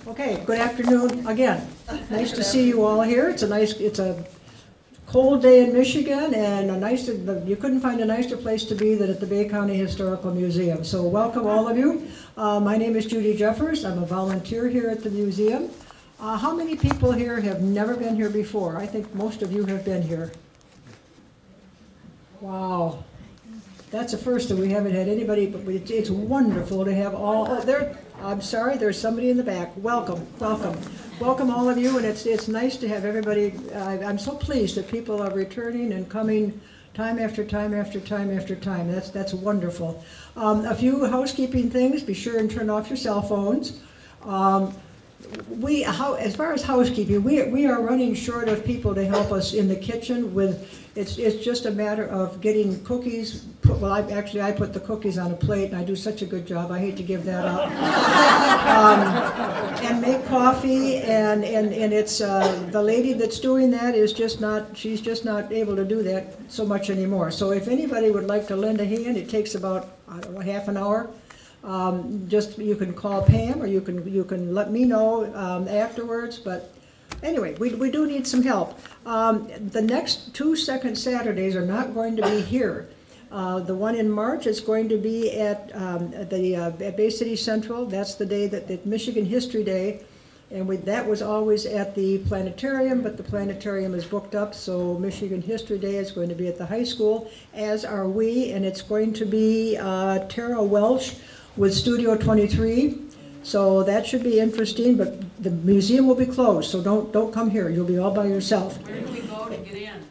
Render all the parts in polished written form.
Okay, good afternoon again. Nice to see you all here. It's a cold day in Michigan, and you couldn't find a nicer place to be than at the Bay County Historical Museum. So welcome all of you. My name is Judy Jeffers. I'm a volunteer here at the museum. How many people here have never been here before? I think most of you have been here. Wow. That's the first that we haven't had anybody, but it's wonderful to have all, I'm sorry, there's somebody in the back. Welcome, welcome. Welcome all of you, and it's nice to have everybody. I'm so pleased that people are returning and coming time after time after time after time. That's wonderful. A few housekeeping things, be sure and turn off your cell phones. As far as housekeeping, we are running short of people to help us in the kitchen with. It's just a matter of getting cookies. Well, I put the cookies on a plate, and I do such a good job. I hate to give that up. And make coffee, and it's the lady that's doing that is just not. She's just not able to do that so much anymore. So if anybody would like to lend a hand, it takes about, I don't know, half an hour. You can call Pam, or you can let me know afterwards. But anyway, we do need some help. The next 2 second Saturdays are not going to be here. The one in March is going to be at Bay City Central. That's the day that Michigan History Day, and that was always at the planetarium, but the planetarium is booked up, so Michigan History Day is going to be at the high school, as are we, and it's going to be Tara Welch with Studio 23. So that should be interesting, but the museum will be closed, so don't come here. You'll be all by yourself. Where do we go to get in?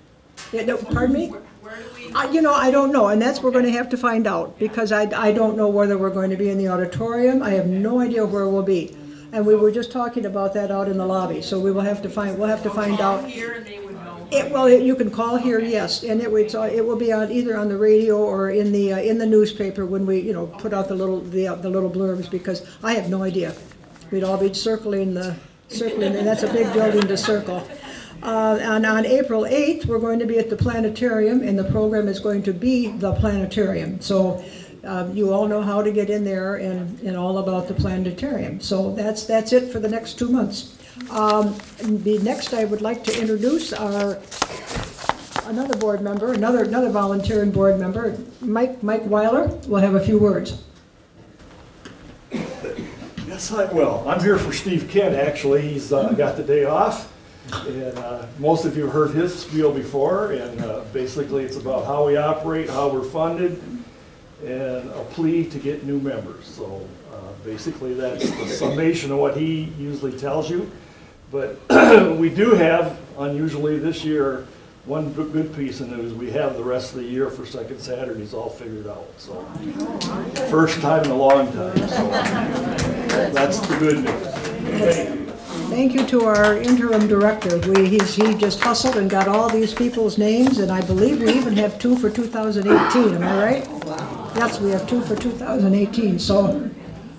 Yeah, no, pardon me? Where do we? I don't know, and that's we're going to have to find out, because I don't know whether we're going to be in the auditorium. I have no idea where we'll be, and we were just talking about that out in the lobby. So we'll have to find out. Here and they would know. Well, you can call here, yes, and it will be on either on the radio or in the newspaper when we put out the little blurbs, because I have no idea. We'd all be circling, and that's a big building to circle. And on April 8th, we're going to be at the planetarium, and the program is going to be the planetarium. So you all know how to get in there and all about the planetarium. So that's it for the next 2 months. Next, I would like to introduce another board member, another volunteering board member, Mike Weiler. Will have a few words. Yes, I will. I'm here for Steve Kent, actually. He's got the day off, and most of you have heard his spiel before, and basically it's about how we operate, how we're funded, and a plea to get new members. So basically that's the summation of what he usually tells you. But we do have, unusually this year, one good piece of news. We have the rest of the year for second Saturdays all figured out. So first time in a long time. So that's the good news. Thank you to our interim director. He just hustled and got all these people's names, and I believe we even have 2 for 2018. Am I right? Yes, we have 2 for 2018. So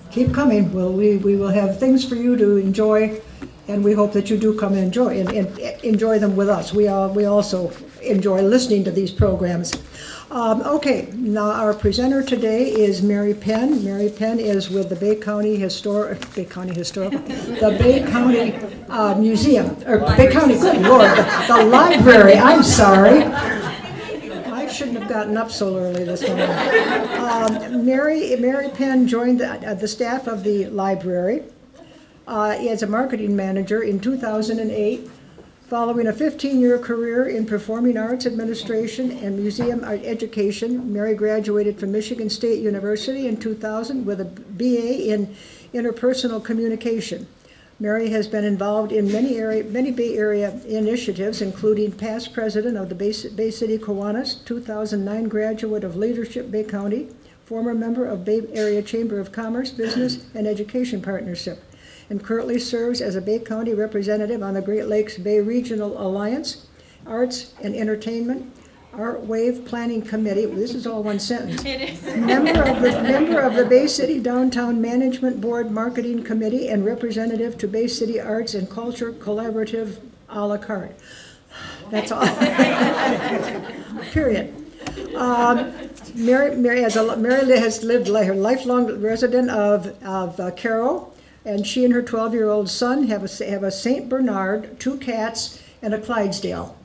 keep coming. We will have things for you to enjoy. And we hope that you do come and enjoy them with us. We also enjoy listening to these programs. Okay, now our presenter today is Mary Penn. Mary Penn is with the Bay County Museum, or Bay County, good Lord, the library, I'm sorry. I shouldn't have gotten up so early this morning. Mary Penn joined the staff of the library as a marketing manager in 2008. Following a 15-year career in performing arts administration and museum art education, Mary graduated from Michigan State University in 2000 with a BA in interpersonal communication. Mary has been involved in many Bay Area initiatives, including past president of the Bay City Kiwanis, 2009 graduate of Leadership Bay County, former member of Bay Area Chamber of Commerce, Business, and Education Partnership, and currently serves as a Bay County representative on the Great Lakes Bay Regional Alliance, Arts and Entertainment, Art Wave Planning Committee. This is all one sentence. It is. Member of the Bay City Downtown Management Board Marketing Committee and representative to Bay City Arts and Culture Collaborative a la carte. That's all. Period. Mary has lived her lifelong resident of Carroll, and she and her 12-year-old son have a St. Bernard, 2 cats, and a Clydesdale.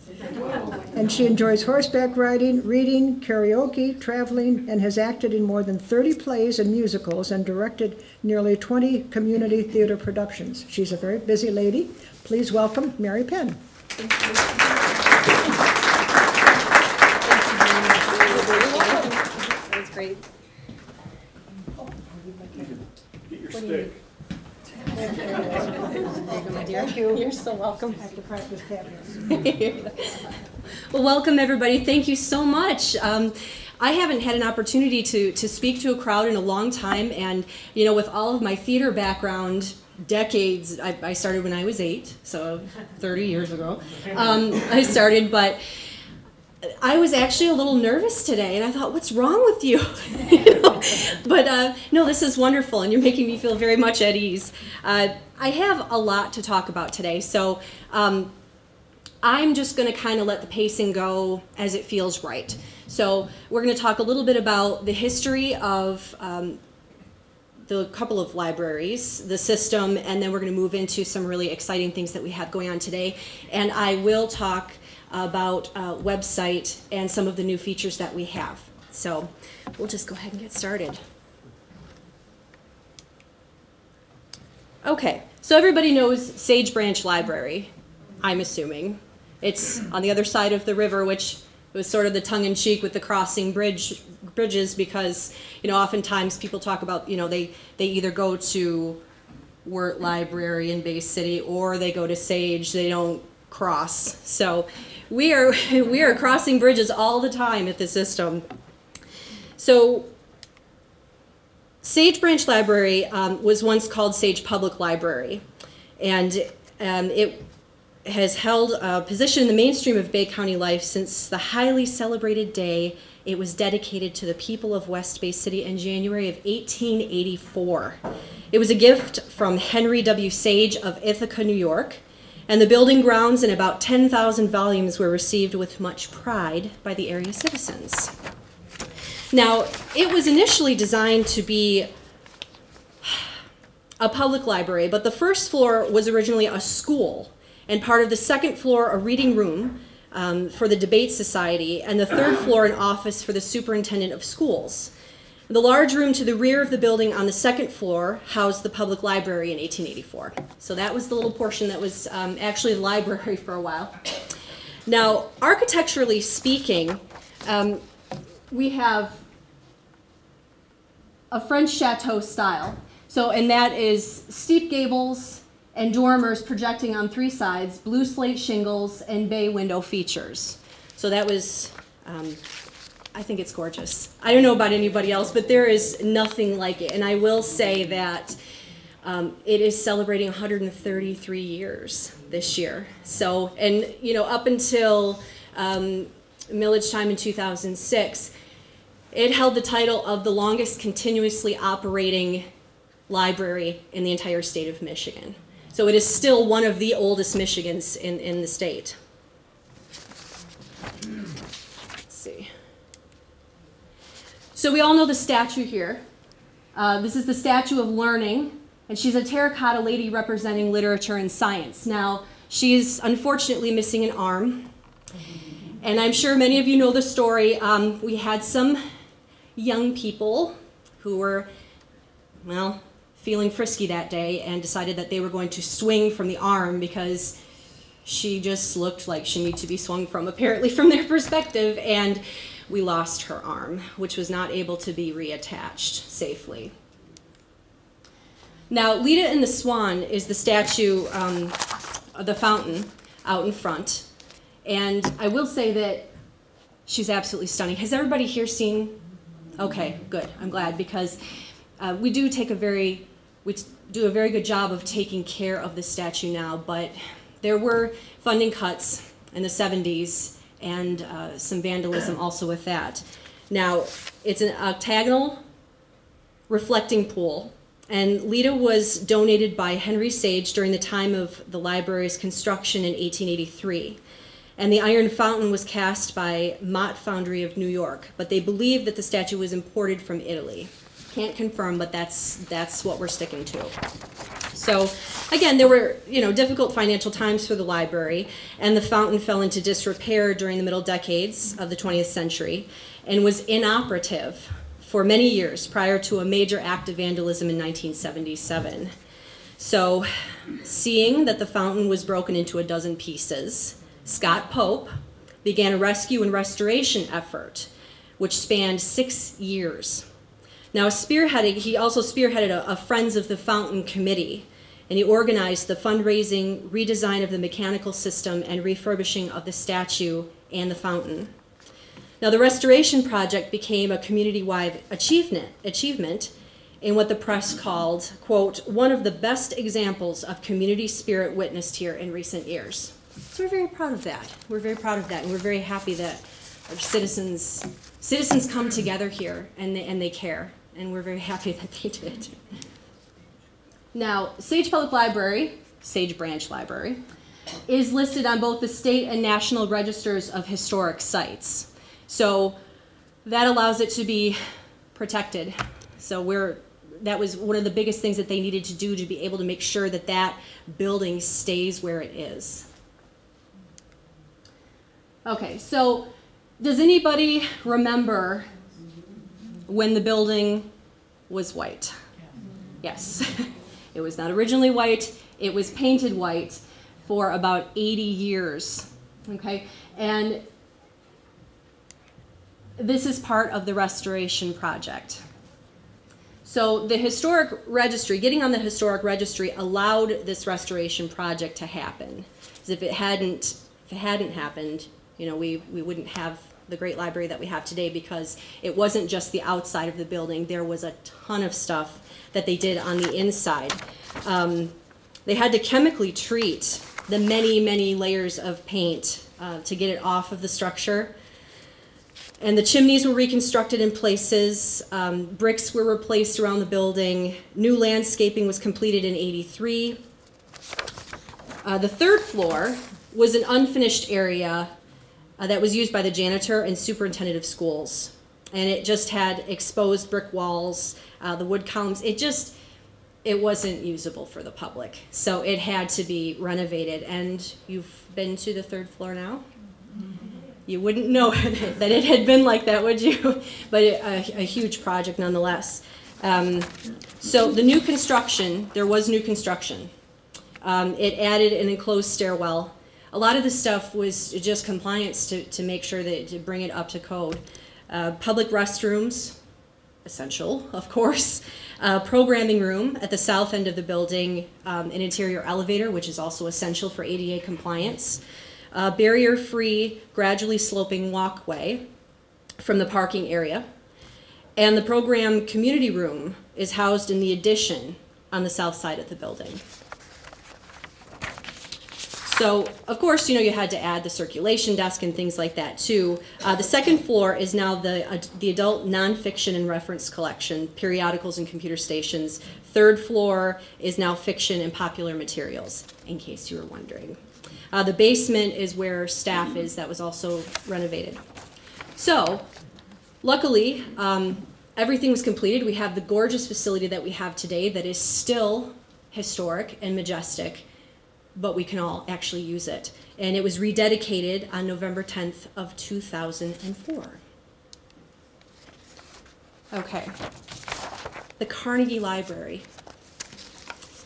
And she enjoys horseback riding, reading, karaoke, traveling, and has acted in more than 30 plays and musicals and directed nearly 20 community theater productions. She's a very busy lady. Please welcome Mary Penn. Thank you. That was great. Get your stick. Thank you. You're so welcome. I have to practice tapping. Well, welcome everybody. Thank you so much. I haven't had an opportunity to speak to a crowd in a long time, and you know, with all of my theater background, decades, I started when I was 8, so 30 years ago. I started, but I was actually a little nervous today, and I thought, what's wrong with you? You know? But no, this is wonderful, and you're making me feel very much at ease. I have a lot to talk about today, so I'm just going to kind of let the pacing go as it feels right. So we're going to talk a little bit about the history of the couple of libraries, the system, and then we're going to move into some really exciting things that we have going on today. And I will talk about website and some of the new features that we have. So we'll just go ahead and get started. Okay, so everybody knows Sage Branch Library, I'm assuming. It's on the other side of the river, which was sort of the tongue-in-cheek with the crossing bridges, because you know, oftentimes people talk about, you know, they either go to Wirt Library in Bay City or they go to Sage. They don't cross. So we are crossing bridges all the time at the system. So Sage Branch Library was once called Sage Public Library, and it has held a position in the mainstream of Bay County life since the highly celebrated day it was dedicated to the people of West Bay City in January of 1884. It was a gift from Henry W. Sage of Ithaca, New York, and the building grounds and about 10,000 volumes were received with much pride by the area citizens. Now, it was initially designed to be a public library, but the first floor was originally a school, and part of the second floor a reading room for the debate society, and the third floor an office for the superintendent of schools. The large room to the rear of the building on the second floor housed the public library in 1884. So that was the little portion that was actually the library for a while. Now, architecturally speaking, we have a French chateau style. So, and that is steep gables and dormers projecting on 3 sides, blue slate shingles, and bay window features. So that was, I think it's gorgeous. I don't know about anybody else, but there is nothing like it. And I will say that it is celebrating 133 years this year. So, and you know, up until millage time in 2006, it held the title of the longest continuously operating library in the entire state of Michigan. So it is still one of the oldest Michigans in the state. Let's see. So we all know the statue here. This is the Statue of Learning, and she's a terracotta lady representing literature and science. Now, she is unfortunately missing an arm, and I'm sure many of you know the story. We had some young people who were, well, feeling frisky that day and decided that they were going to swing from the arm because she just looked like she needed to be swung from, apparently from their perspective, and we lost her arm, which was not able to be reattached safely. Now, Lita and the Swan is the statue of the fountain out in front, and I will say that she's absolutely stunning. Has everybody here seen? Okay, good, I'm glad, because we do a very good job of taking care of the statue now, but there were funding cuts in the 70s and some vandalism also with that. Now, it's an octagonal reflecting pool, and Lita was donated by Henry Sage during the time of the library's construction in 1883. And the iron fountain was cast by Mott Foundry of New York, but they believe that the statue was imported from Italy. Can't confirm, but that's what we're sticking to. So again, there were, difficult financial times for the library, and the fountain fell into disrepair during the middle decades of the 20th century and was inoperative for many years prior to a major act of vandalism in 1977. So, seeing that the fountain was broken into a dozen pieces, Scott Pope began a rescue and restoration effort, which spanned 6 years. Now, he also spearheaded a Friends of the Fountain committee, and he organized the fundraising, redesign of the mechanical system, and refurbishing of the statue and the fountain. Now, the restoration project became a community-wide achievement in what the press called, quote, one of the best examples of community spirit witnessed here in recent years. So we're very proud of that. We're very proud of that, and we're very happy that our citizens come together here and they care, and we're very happy that they did. Now, Sage Public Library, Sage Branch Library, is listed on both the state and national registers of historic sites. So that allows it to be protected. So that was one of the biggest things that they needed to do to be able to make sure that that building stays where it is. Okay, so does anybody remember when the building was white? Yes. It was not originally white. It was painted white for about 80 years. Okay, and this is part of the restoration project. So the historic registry, getting on the historic registry allowed this restoration project to happen. Because if it hadn't happened, we wouldn't have the great library that we have today, because it wasn't just the outside of the building. There was a ton of stuff that they did on the inside. They had to chemically treat the many, many layers of paint to get it off of the structure. And the chimneys were reconstructed in places. Bricks were replaced around the building. New landscaping was completed in '83. The third floor was an unfinished area that was used by the janitor and superintendent of schools. And it just had exposed brick walls, the wood columns. It wasn't usable for the public. So it had to be renovated. And you've been to the third floor now? You wouldn't know that it had been like that, would you? But a huge project nonetheless. So the new construction, there was new construction. It added an enclosed stairwell. A lot of the stuff was just compliance to make sure that to bring it up to code. Public restrooms, essential, of course. Programming room at the south end of the building, an interior elevator, which is also essential for ADA compliance. Barrier-free, gradually sloping walkway from the parking area. And the program community room is housed in the addition on the south side of the building. So, of course, you had to add the circulation desk and things like that, too. The second floor is now the adult nonfiction and reference collection, periodicals and computer stations. Third floor is now fiction and popular materials, in case you were wondering. The basement is where staff is. That was also renovated. So, luckily, everything was completed. We have the gorgeous facility that we have today that is still historic and majestic, but we can all actually use it. And it was rededicated on November 10th of 2004. Okay. The Carnegie Library.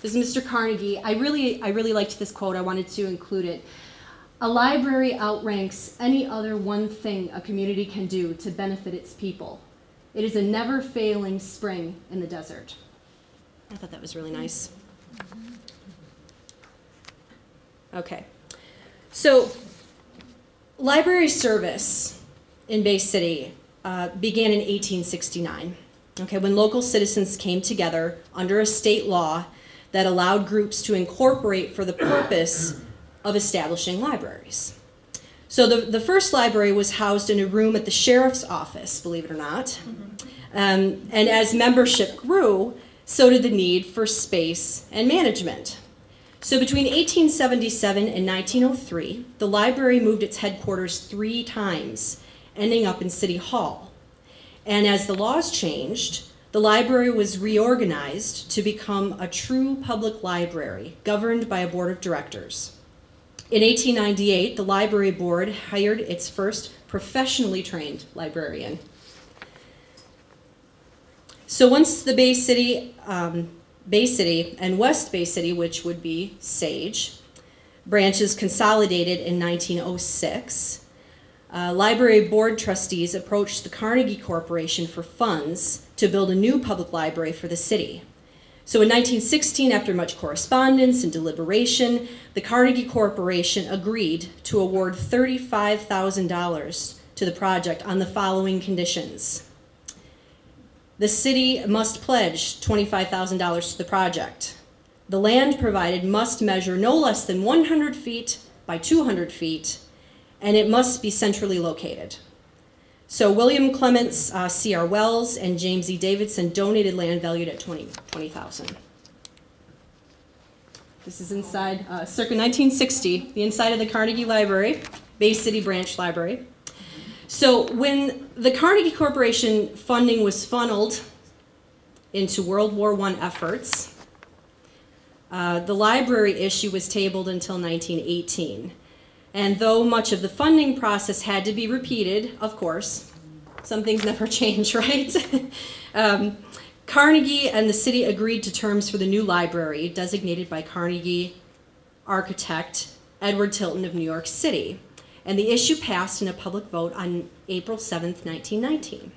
This is Mr. Carnegie. I really liked this quote. I wanted to include it. A library outranks any other one thing a community can do to benefit its people. It is a never-failing spring in the desert. I thought that was really nice. Okay. So, library service in Bay City began in 1869, okay, when local citizens came together under a state law that allowed groups to incorporate for the purpose of establishing libraries. So the first library was housed in a room at the sheriff's office, believe it or not. And as membership grew, so did the need for space and management. So between 1877 and 1903, the library moved its headquarters 3 times, ending up in City Hall. And as the laws changed, the library was reorganized to become a true public library governed by a board of directors. In 1898, the library board hired its first professionally trained librarian. So once the Bay City and West Bay City, which would be Sage, branches consolidated in 1906, library board trustees approached the Carnegie Corporation for funds to build a new public library for the city. So in 1916, after much correspondence and deliberation, the Carnegie Corporation agreed to award $35,000 to the project on the following conditions. The city must pledge $25,000 to the project. The land provided must measure no less than 100 feet by 200 feet, and it must be centrally located. So William Clements, C.R. Wells, and James E. Davidson donated land valued at $20,000. This is inside, circa 1960, the inside of the Carnegie Library, Bay City Branch Library. So when the Carnegie Corporation funding was funneled into World War I efforts, the library issue was tabled until 1918. And though much of the funding process had to be repeated, of course, some things never change, right? Carnegie and the city agreed to terms for the new library, designated by Carnegie architect Edward Tilton of New York City. And the issue passed in a public vote on April 7th, 1919.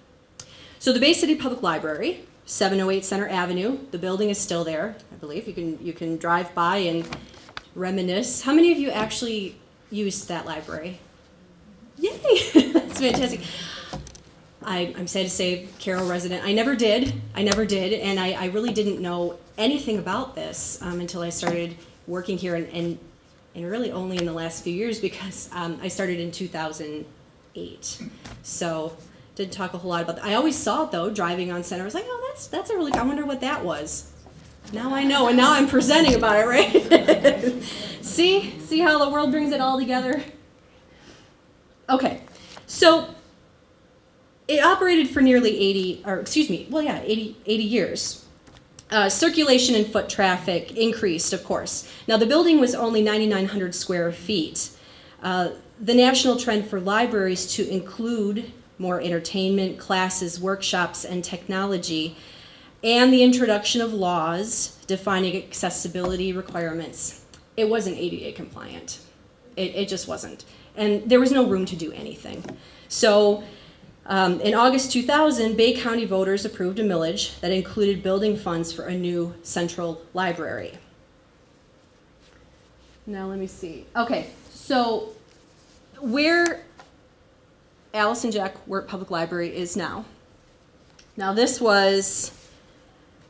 So the Bay City Public Library, 708 Center Avenue, the building is still there, I believe. You can drive by and reminisce. How many of you actually used that library? Yay! That's fantastic. I'm sad to say, Carroll resident, I never did, and I really didn't know anything about this until I started working here, and really only in the last few years, because I started in 2008. So didn't talk a whole lot about that. I always saw it though, driving on Center. I was like, oh, that's a really, I wonder what that was. Now I know, and now I'm presenting about it, right? See how the world brings it all together? Okay, so it operated for nearly 80 years. Circulation and foot traffic increased, of course. Now the building was only 9,900 square feet. The national trend for libraries to include more entertainment, classes, workshops, and technology, and the introduction of laws defining accessibility requirements. It wasn't ADA compliant. It just wasn't. And there was no room to do anything. So in August 2000, Bay County voters approved a millage that included building funds for a new central library. Now let me see. Okay, so where Allison Jack Wirt Public Library is now. Now this was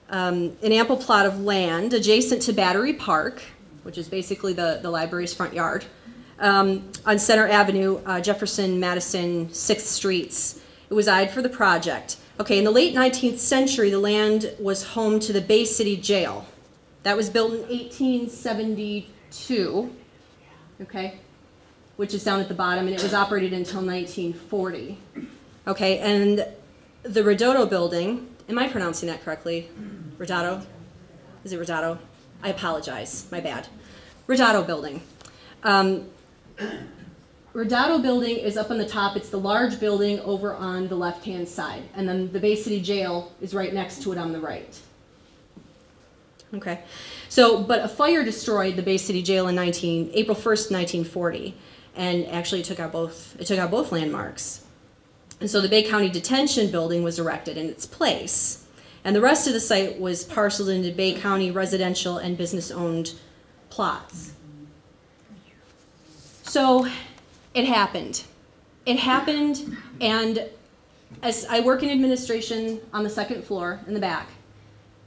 an ample plot of land adjacent to Battery Park, which is basically the library's front yard, on Center Avenue, Jefferson, Madison, 6th Streets. It was eyed for the project. Okay, in the late 19th century, the land was home to the Bay City Jail. That was built in 1872, okay, which is down at the bottom, and it was operated until 1940. Okay, and the Redondo building, am I pronouncing that correctly? Redondo? Is it Redondo? I apologize, my bad. Redondo building. Redondo building is up on the top. It's the large building over on the left-hand side. And then the Bay City Jail is right next to it on the right. Okay. So, but a fire destroyed the Bay City Jail in April 1st, 1940. And actually it took out both landmarks. And so the Bay County Detention Building was erected in its place. And the rest of the site was parceled into Bay County residential and business-owned plots. So it happened. It happened, and as I work in administration on the second floor in the back,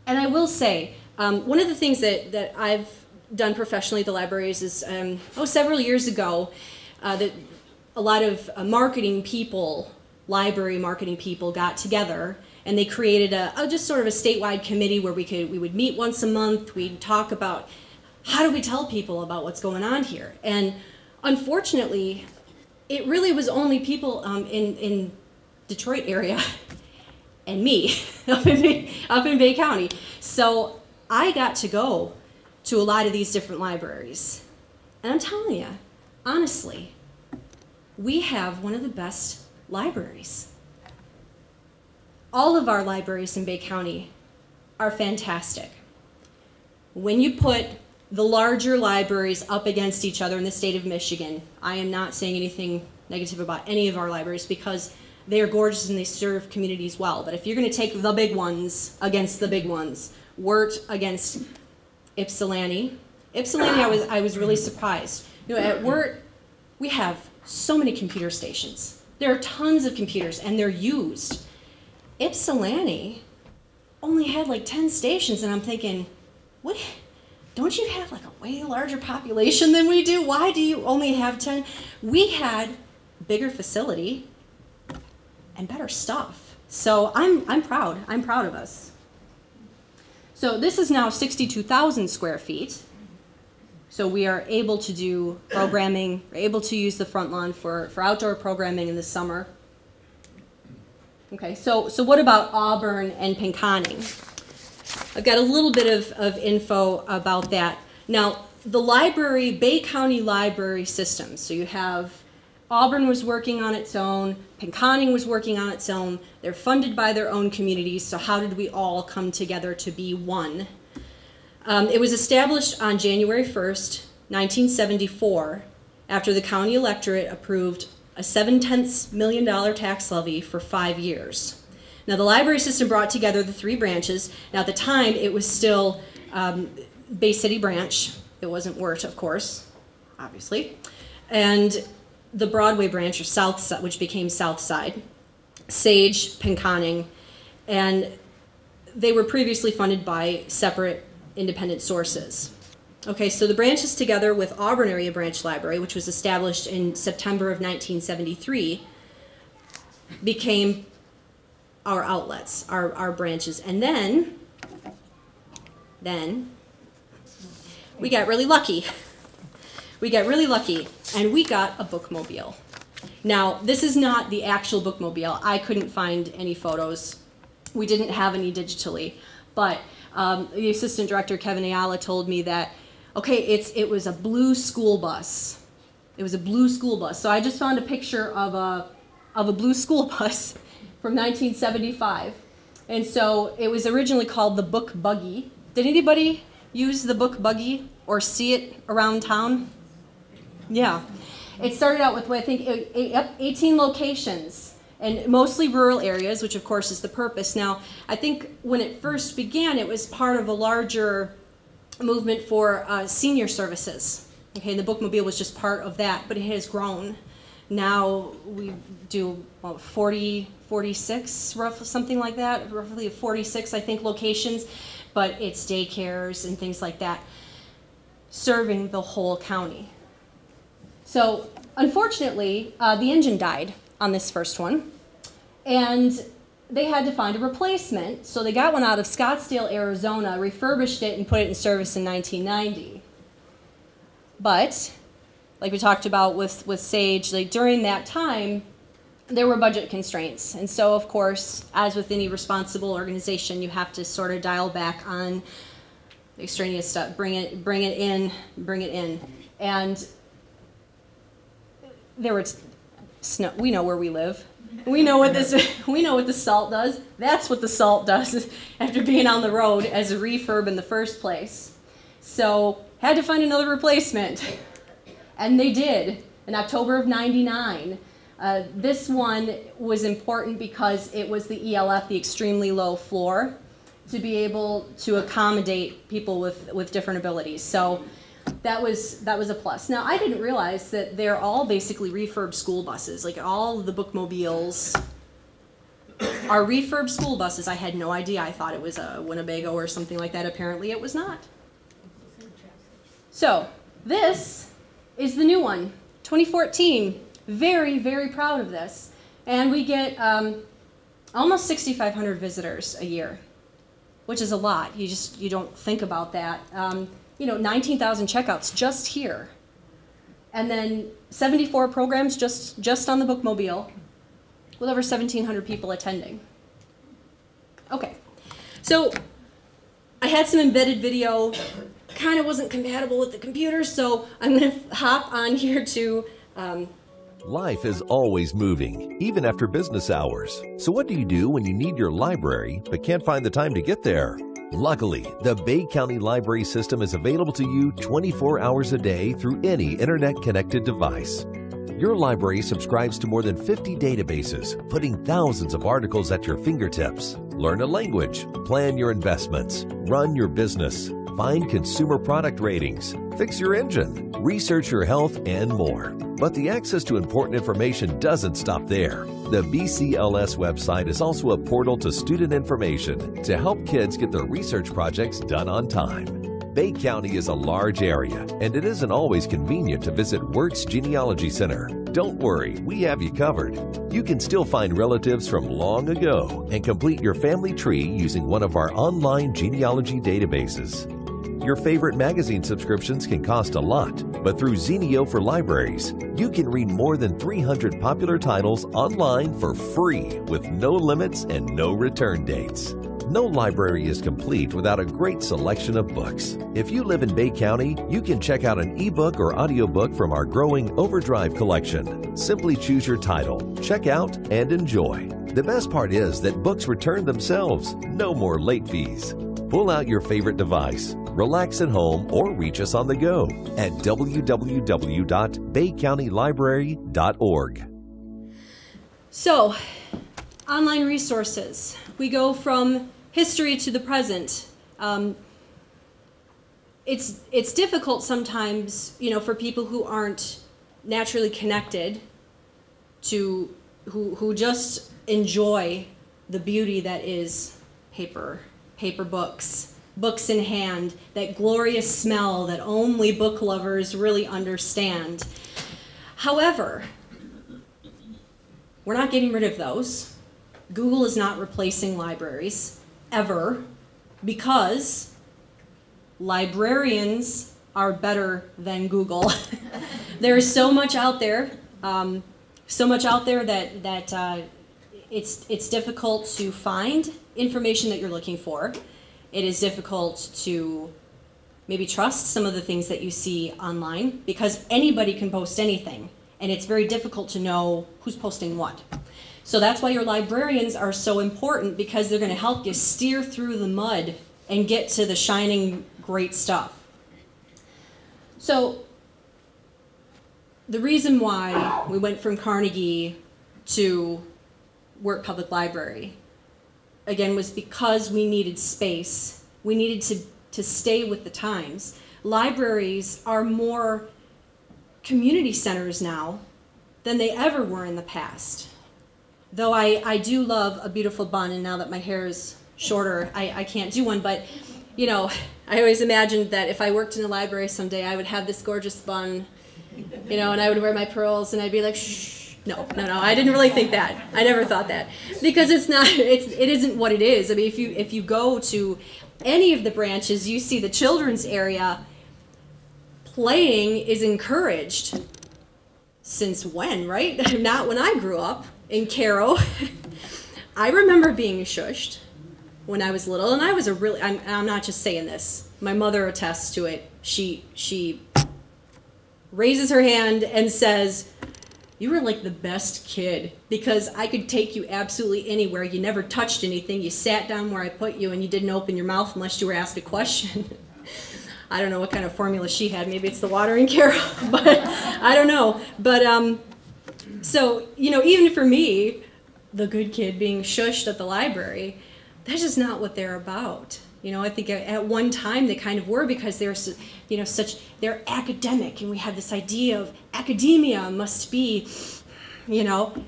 and I will say, one of the things that I've done professionally at the libraries is, several years ago, that a lot of marketing people, library marketing people got together, and they created just sort of a statewide committee where we would meet once a month. We'd talk about how do we tell people about what's going on here. And unfortunately, it really was only people in Detroit area. and me up in Bay County. So I got to go to a lot of these different libraries. And I'm telling you, honestly, we have one of the best libraries. All of our libraries in Bay County are fantastic. When you put the larger libraries up against each other in the state of Michigan, I am not saying anything negative about any of our libraries because they are gorgeous and they serve communities well. But if you're going to take the big ones against the big ones, Wirt against Ypsilanti, I was really surprised. You know, at Wirt, we have so many computer stations. There are tons of computers and they're used. Ypsilanti only had like 10 stations, and I'm thinking, what? Don't you have like a way larger population than we do? Why do you only have 10? We had bigger facility and better stuff. So I'm proud. I'm proud of us. So this is now 62,000 square feet. So we are able to do programming, we're able to use the front lawn for outdoor programming in the summer. Okay, so what about Auburn and Pinconning? I've got a little bit of info about that. Now, the library, Bay County library system, so you have Auburn was working on its own, Pinconning was working on its own, they're funded by their own communities, so how did we all come together to be one? It was established on January 1st, 1974, after the county electorate approved a $0.7 million tax levy for 5 years. Now, the library system brought together the three branches. Now, at the time, it was still Bay City branch. It wasn't Wirt, of course, obviously. And the Broadway branch, or South Side, which became South Side, Sage, Pinconning, and they were previously funded by separate independent sources. Okay, so the branches together with Auburn Area Branch Library, which was established in September of 1973, became our outlets, our branches. And then we got really lucky. We got really lucky, and we got a bookmobile. Now, this is not the actual bookmobile. I couldn't find any photos. We didn't have any digitally, but the assistant director, Kevin Ayala, told me that, okay, it was a blue school bus. It was a blue school bus. So I just found a picture of a blue school bus from 1975. And so it was originally called the Book Buggy. Did anybody use the Book Buggy or see it around town? Yeah. It started out with, I think, 18 locations, and mostly rural areas, which of course is the purpose. Now, I think when it first began, it was part of a larger movement for senior services. Okay, the bookmobile was just part of that, but it has grown. Now we do 40, 46, roughly, something like that, roughly 46, I think, locations, but it's daycares and things like that, serving the whole county. So, unfortunately, the engine died on this first one, and they had to find a replacement, so they got one out of Scottsdale, Arizona, refurbished it, and put it in service in 1990. But, like we talked about with Sage, like during that time, there were budget constraints. And so, of course, as with any responsible organization, you have to sort of dial back on the extraneous stuff, bring it in. And there was snow. We know where we live. We know what the salt does. That's what the salt does after being on the road as a refurb in the first place. So had to find another replacement, and they did in October of '99. This one was important because it was the ELF, the extremely low floor, to be able to accommodate people with different abilities. So that was a plus. Now, I didn't realize that they're all basically refurb school buses. Like, all of the bookmobiles are refurb school buses. I had no idea. I thought it was a Winnebago or something like that. Apparently, it was not. So this is the new one, 2014. Very, very proud of this. And we get almost 6,500 visitors a year, which is a lot. You don't think about that. 19,000 checkouts just here. And then 74 programs just on the bookmobile, with over 1,700 people attending. Okay, so I had some embedded video, kind of wasn't compatible with the computer, so I'm going to hop on here to... Life is always moving, even after business hours. So what do you do when you need your library but can't find the time to get there? Luckily, the Bay County Library System is available to you 24 hours a day through any internet-connected device. Your library subscribes to more than 50 databases, putting thousands of articles at your fingertips. Learn a language, plan your investments, run your business, find consumer product ratings, fix your engine, research your health, and more. But the access to important information doesn't stop there. The BCLS website is also a portal to student information to help kids get their research projects done on time. Bay County is a large area, and it isn't always convenient to visit Wirtz Genealogy Center. Don't worry, we have you covered. You can still find relatives from long ago and complete your family tree using one of our online genealogy databases. Your favorite magazine subscriptions can cost a lot, but through Zenio for Libraries, you can read more than 300 popular titles online for free with no limits and no return dates. No library is complete without a great selection of books. If you live in Bay County, you can check out an ebook or audiobook from our growing Overdrive collection. Simply choose your title, check out, and enjoy. The best part is that books return themselves, no more late fees. Pull out your favorite device, relax at home, or reach us on the go at www.baycountylibrary.org. So, online resources. We go from history to the present. It's difficult sometimes, for people who aren't naturally connected to who just enjoy the beauty that is paper books, books in hand, that glorious smell that only book lovers really understand. However, we're not getting rid of those. Google is not replacing libraries, ever, because librarians are better than Google. There is so much out there, that it's difficult to find information that you're looking for. It is difficult to maybe trust some of the things that you see online because anybody can post anything, and it's very difficult to know who's posting what. So that's why your librarians are so important, because they're going to help you steer through the mud and get to the shining great stuff. So the reason why we went from Carnegie to Wirt Public Library, again, was because we needed space. We needed to stay with the times. Libraries are more community centers now than they ever were in the past. Though I do love a beautiful bun, and now that my hair is shorter, I can't do one, but I always imagined that if I worked in a library someday, I would have this gorgeous bun, and I would wear my pearls, and I'd be like, shh, no, I didn't really think that. I never thought that. Because it isn't what it is. I mean, if you go to any of the branches, you see the children's area, playing is encouraged. Since when, right? Not when I grew up in Caro. I remember being shushed when I was little, and I was I'm not just saying this. My mother attests to it. She raises her hand and says, "You were like the best kid, because I could take you absolutely anywhere. You never touched anything. You sat down where I put you, and you didn't open your mouth unless you were asked a question." I don't know what kind of formula she had. Maybe it's the watering Carol, but I don't know. But so, even for me, the good kid being shushed at the library, that's just not what they're about. I think at one time they kind of were, because they're, they're academic, and we have this idea of academia must be, but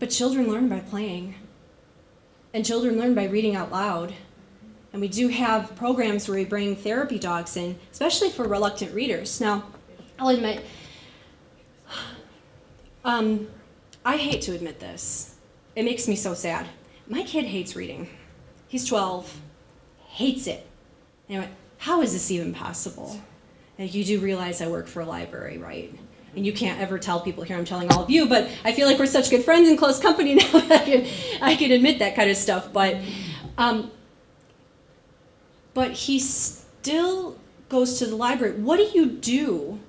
children learn by playing, and children learn by reading out loud. And we do have programs where we bring therapy dogs in, especially for reluctant readers. Now, I'll admit, I hate to admit this. It makes me so sad. My kid hates reading. He's 12, hates it. And I went, how is this even possible? And you do realize I work for a library, right? and you can't ever tell people here, I'm telling all of you, but I feel like we're such good friends and close company now that I can admit that kind of stuff. But he still goes to the library. What do you do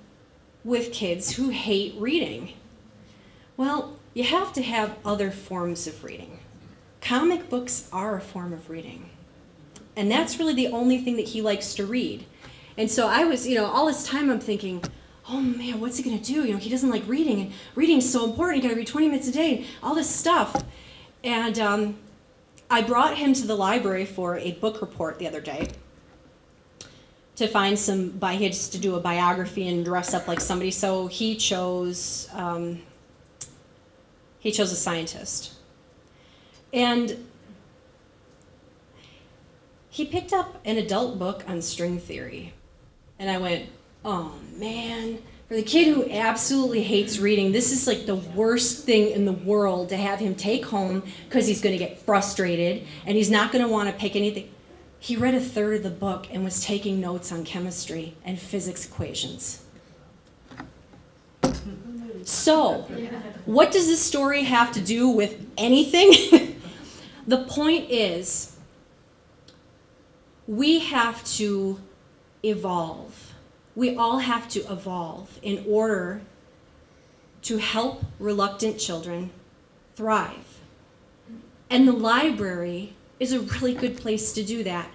with kids who hate reading? Well, you have to have other forms of reading. Comic books are a form of reading. And that's really the only thing that he likes to read. And so I was, all this time I'm thinking, oh man, what's he gonna do? He doesn't like reading, and reading is so important. You gotta read 20 minutes a day, and all this stuff. And I brought him to the library for a book report the other day to find he had to do a biography and dress up like somebody. So he chose a scientist. And he picked up an adult book on string theory. And I went, oh man, for the kid who absolutely hates reading, this is like the worst thing in the world to have him take home because he's going to get frustrated and he's not going to want to pick anything. He read a third of the book and was taking notes on chemistry and physics equations. So, what does this story have to do with anything? The point is, we have to evolve. We all have to evolve in order to help reluctant children thrive. And the library is a really good place to do that.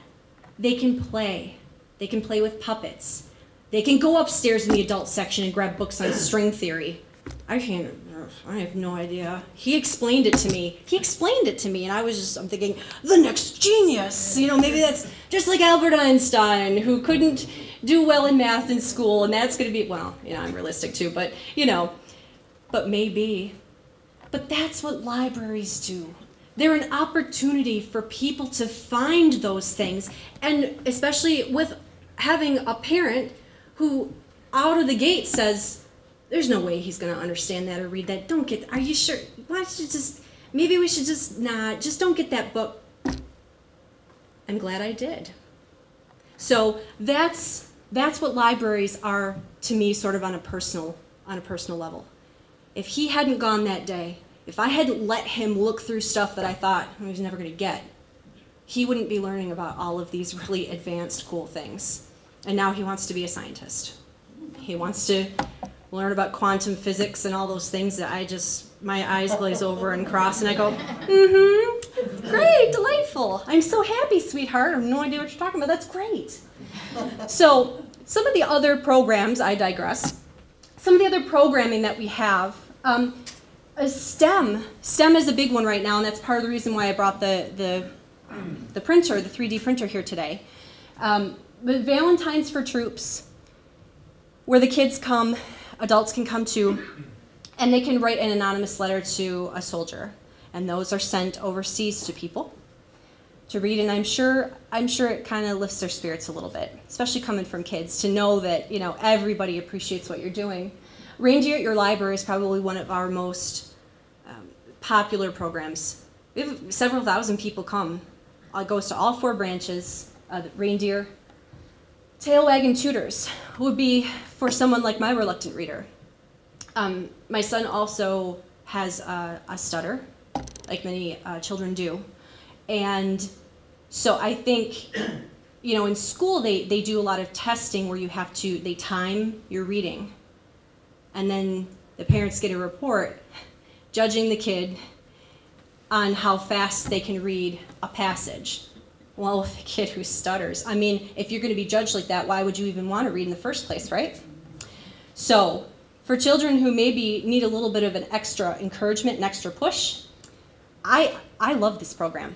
They can play. They can play with puppets. They can go upstairs in the adult section and grab books on string theory. I have no idea. He explained it to me. And I'm thinking, the next genius. Maybe that's just like Albert Einstein, who couldn't do well in math in school, and that's going to be, I'm realistic too, but, but maybe. But that's what libraries do. They're an opportunity for people to find those things, and especially with having a parent who out of the gate says, there's no way he's going to understand that or read that. Are you sure? Why don't you maybe we should just don't get that book. I'm glad I did. So that's what libraries are to me, sort of on a personal level. If he hadn't gone that day, if I hadn't let him look through stuff that I thought he was never going to get, he wouldn't be learning about all of these really advanced, cool things. And now he wants to be a scientist. He wants to learn about quantum physics and all those things that my eyes glaze over and cross, and I go, great, delightful. I'm so happy, sweetheart. I have no idea what you're talking about. That's great. So some of the other programs, I digress, some of the other programming that we have, STEM. STEM is a big one right now, and that's part of the reason why I brought the printer, the 3D printer here today. But Valentine's for Troops, where the kids come, adults can come to, and they can write an anonymous letter to a soldier. And those are sent overseas to people to read, and I'm sure it kind of lifts their spirits a little bit, especially coming from kids, to know that, everybody appreciates what you're doing. Reindeer at Your Library is probably one of our most popular programs. We have several thousand people come. It goes to all 4 branches. Reindeer. Tail wagging tutors would be for someone like my reluctant reader. My son also has a stutter, like many children do. And so I think, in school they do a lot of testing where they time your reading. And then the parents get a report judging the kid on how fast they can read a passage. Well, with a kid who stutters, if you're going to be judged like that, why would you even want to read in the first place, right? So, for children who maybe need a little bit of an extra encouragement, an extra push, I love this program.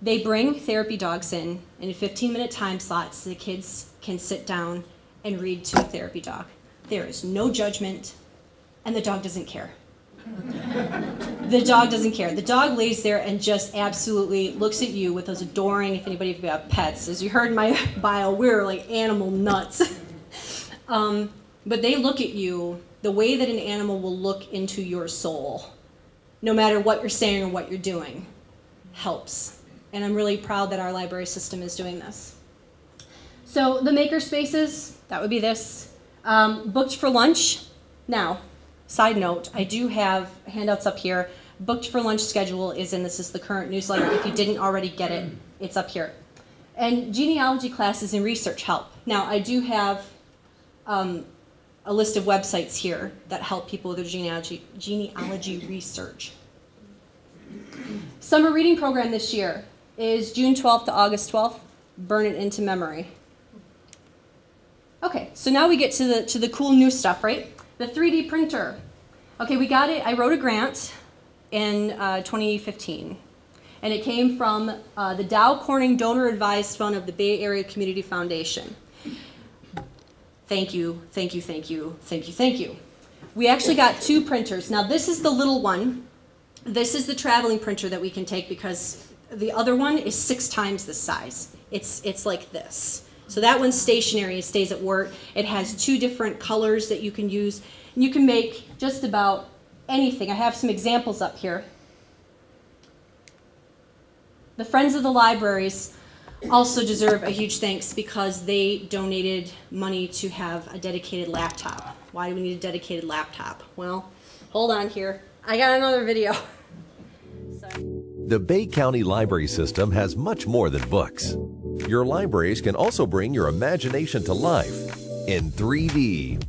They bring therapy dogs in a 15-minute time slot so the kids can sit down and read to a therapy dog. There is no judgment, and the dog doesn't care. The dog doesn't care. The dog lays there and just absolutely looks at you with those adoring, if anybody got pets. As you heard in my bio, we're like animal nuts. But they look at you the way that an animal will look into your soul, no matter what you're saying or what you're doing, helps. And I'm really proud that our library system is doing this. So the maker spaces, that would be this. Booked for Lunch, Now, side note, I do have handouts up here. Booked for lunch schedule is in, this is the current newsletter. If you didn't already get it, it's up here. And genealogy classes and research help. Now, I do have a list of websites here that help people with their genealogy research. Summer reading program this year is June 12th to August 12th. Burn it into memory. Okay, so now we get to the cool new stuff, right? The 3D printer. Okay, we got it. I wrote a grant in 2015. And it came from the Dow Corning Donor Advised Fund of the Bay Area Community Foundation. Thank you, thank you, thank you, thank you, thank you. We actually got 2 printers. Now this is the little one. This is the traveling printer that we can take because the other one is 6 times this size. It's like this. So that one's stationary, it stays at work. It has 2 different colors that you can use. And you can make just about anything. I have some examples up here. The Friends of the Libraries also deserve a huge thanks because they donated money to have a dedicated laptop. Why do we need a dedicated laptop? Well, hold on here. I got another video. Sorry. The Bay County Library System has much more than books. Your libraries can also bring your imagination to life in 3D.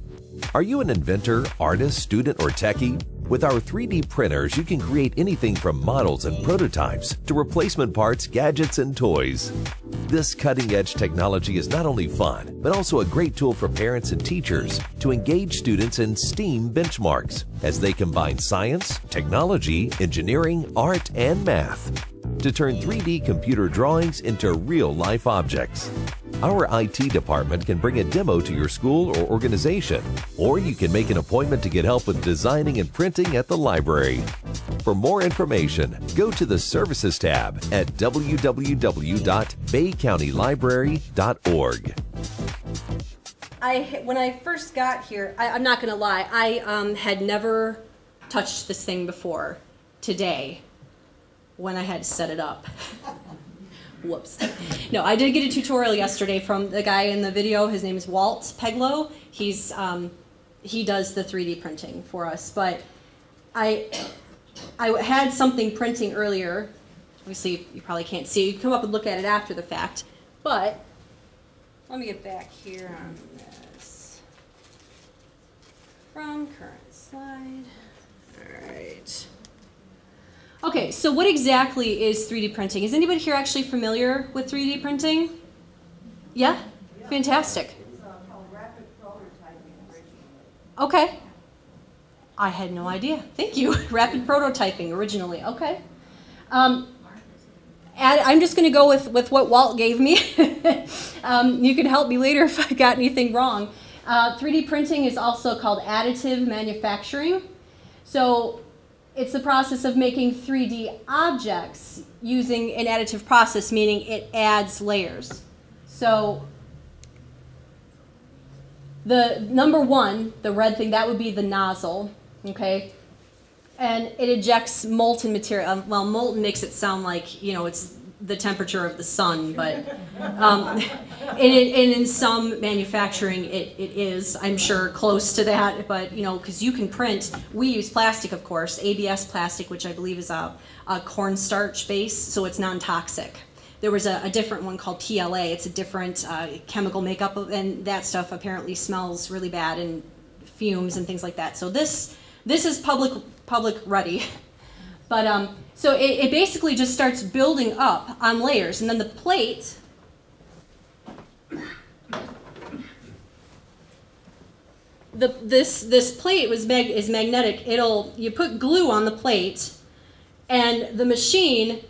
Are you an inventor, artist, student, or techie? With our 3D printers, you can create anything from models and prototypes to replacement parts, gadgets, and toys. This cutting-edge technology is not only fun, but also a great tool for parents and teachers to engage students in STEAM benchmarks as they combine science, technology, engineering, art, and math to turn 3D computer drawings into real-life objects. Our IT department can bring a demo to your school or organization, or you can make an appointment to get help with designing and printing at the library. For more information, go to the Services tab at www.baycountylibrary.org. When I first got here, I'm not going to lie, I had never touched this thing before today when I had to set it up. Whoops. No, I did get a tutorial yesterday from the guy in the video. His name is Walt Peglow. He does the 3D printing for us. But I had something printing earlier. Obviously, you probably can't see. You can come up and look at it after the fact. But let me get back here on this. From current slide. All right. Okay, so what exactly is 3D printing? Is anybody here actually familiar with 3D printing? Yeah? Fantastic. It's called rapid prototyping originally. Okay. I had no idea. Thank you. Rapid prototyping originally. Okay. I'm just going to go with what Walt gave me. You can help me later if I got anything wrong. 3D printing is also called additive manufacturing. So it's the process of making 3D objects using an additive process, meaning it adds layers. So the number 1, the red thing, that would be the nozzle, okay? And it ejects molten material. Well, molten makes it sound like, you know, it's the temperature of the sun, but in some manufacturing it is, I'm sure, close to that. But you know, because you can print, we use plastic, of course, ABS plastic, which I believe is a cornstarch base, so it's non-toxic. There was a different one called PLA. It's a different chemical makeup, and that stuff apparently smells really bad and fumes and things like that. So this is public ready. But so it basically just starts building up on layers, and then the plate, this plate is magnetic. You put glue on the plate, and the machine,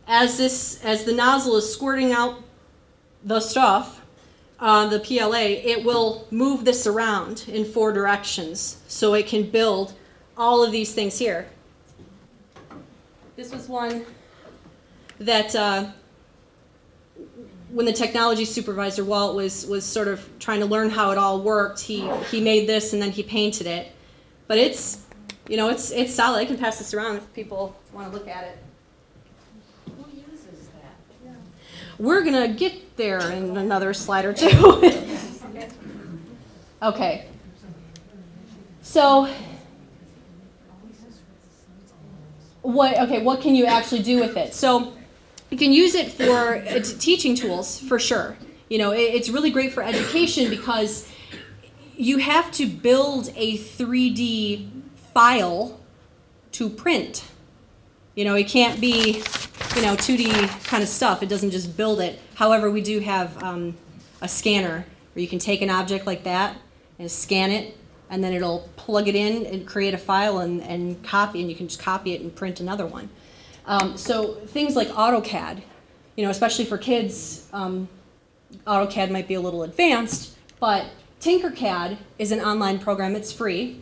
as the nozzle is squirting out the stuff, the PLA, it will move this around in 4 directions, so it can build all of these things here. This was one that when the technology supervisor, Walt, was sort of trying to learn how it all worked, he made this and then he painted it. But it's, you know, it's solid. I can pass this around if people want to look at it. Who uses that? Yeah. We're going to get there in another slide or two. Okay. So, what can you actually do with it? So, you can use it for teaching tools, for sure. You know, it's really great for education because you have to build a 3D file to print. You know, it can't be, 2D kind of stuff. It doesn't just build it. However, we do have a scanner where you can take an object like that and scan it, and then it'll plug it in and create a file and copy, and you can just copy it and print another one. So things like AutoCAD, especially for kids, AutoCAD might be a little advanced, but Tinkercad is an online program. It's free,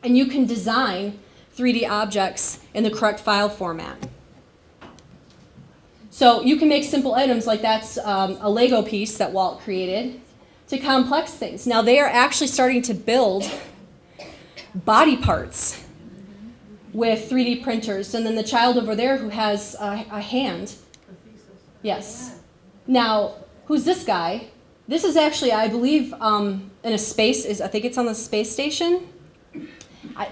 and you can design 3D objects in the correct file format. So you can make simple items like that's a Lego piece that Walt created to complex things. Now they are actually starting to build body parts with 3D printers. And then the child over there who has a hand. Yes. Now, who's this guy? This is actually, I believe, in a space, I think it's on the space station.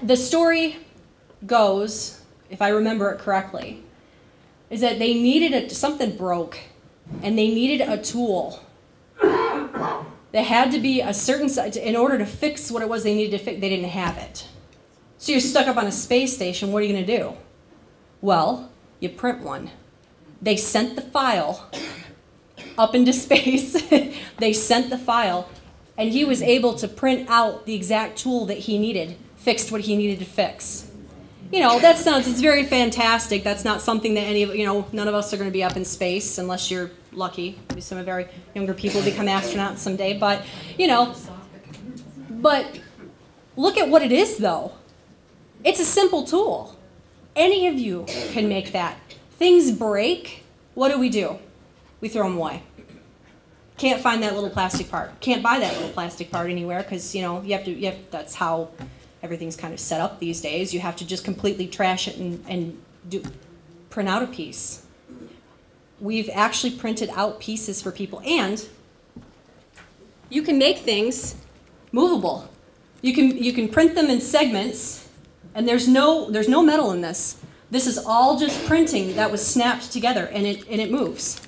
The story goes, if I remember it correctly, is that they needed something broke, and they needed a tool. There had to be a certain size, in order to fix what it was they needed to fix, they didn't have it. So you're stuck up on a space station, what are you going to do? Well, you print one. They sent the file up into space. They sent the file, and he was able to print out the exact tool that he needed, fixed what he needed to fix. It's very fantastic. That's not something that none of us are going to be up in space unless you're lucky. Maybe some of our younger people become astronauts someday. But, but look at what it is, though. It's a simple tool. Any of you can make that. Things break. What do? We throw them away. Can't find that little plastic part. Can't buy that little plastic part anywhere because, you have to, that's how everything's kind of set up these days. You have to just completely trash it and print out a piece. We've actually printed out pieces for people, and you can make things movable. You can print them in segments, and there's no metal in this. This is all just printing that was snapped together, and it moves.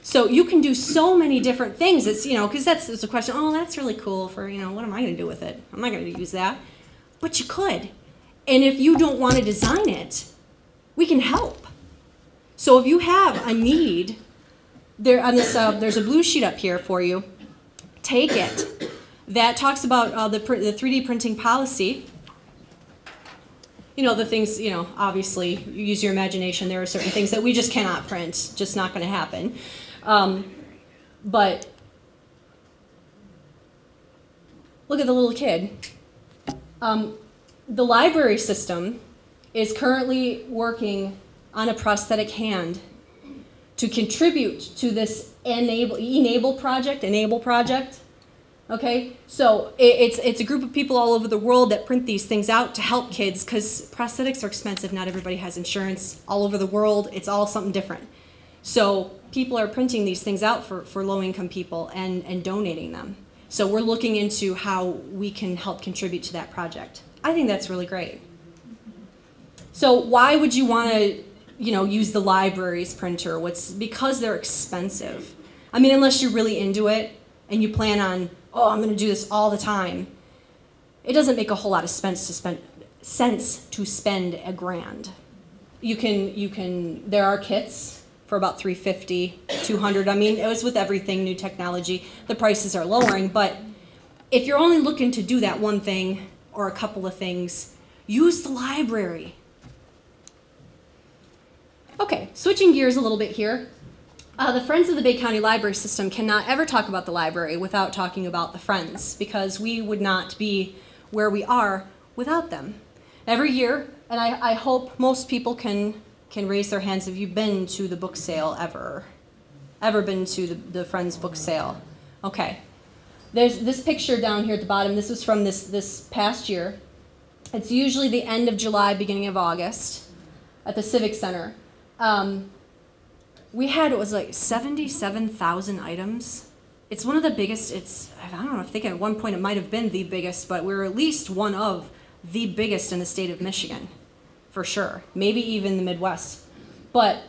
So you can do so many different things. It's because it's a question. Oh, that's really cool. For what am I going to do with it? I'm not going to use that. But you could. And if you don't want to design it, we can help. So if you have a need, there's a blue sheet up here for you. Take it. That talks about the 3D printing policy. The things, obviously, you use your imagination. There are certain things that we just cannot print. Just not going to happen. But look at the little kid. The library system is currently working on a prosthetic hand to contribute to this enable project. Okay, so it's a group of people all over the world that print these things out to help kids because prosthetics are expensive. Not everybody has insurance. All over the world, it's all something different. So people are printing these things out for low-income people and donating them. So we're looking into how we can help contribute to that project. I think that's really great. So why would you want to, use the library's printer? Because they're expensive. I mean, unless you're really into it and you plan on, I'm going to do this all the time. It doesn't make a whole lot of sense to spend $1,000. There are kits for about $350, $200. I mean, it was with everything, new technology, the prices are lowering, but if you're only looking to do that one thing or a couple of things, use the library. Okay, switching gears a little bit here. The Friends of the Bay County Library System cannot ever talk about the library without talking about the Friends, because we would not be where we are without them. Every year, and I hope most people can raise their hands, have you been to the book sale ever? Ever been to the Friends book sale? Okay. There's this picture down here at the bottom. This was from this past year. It's usually the end of July, beginning of August at the Civic Center. We had, it was like 77,000 items. It's one of the biggest, I don't know, I think at one point it might have been the biggest, but we're at least one of the biggest in the state of Michigan, for sure, maybe even the Midwest. But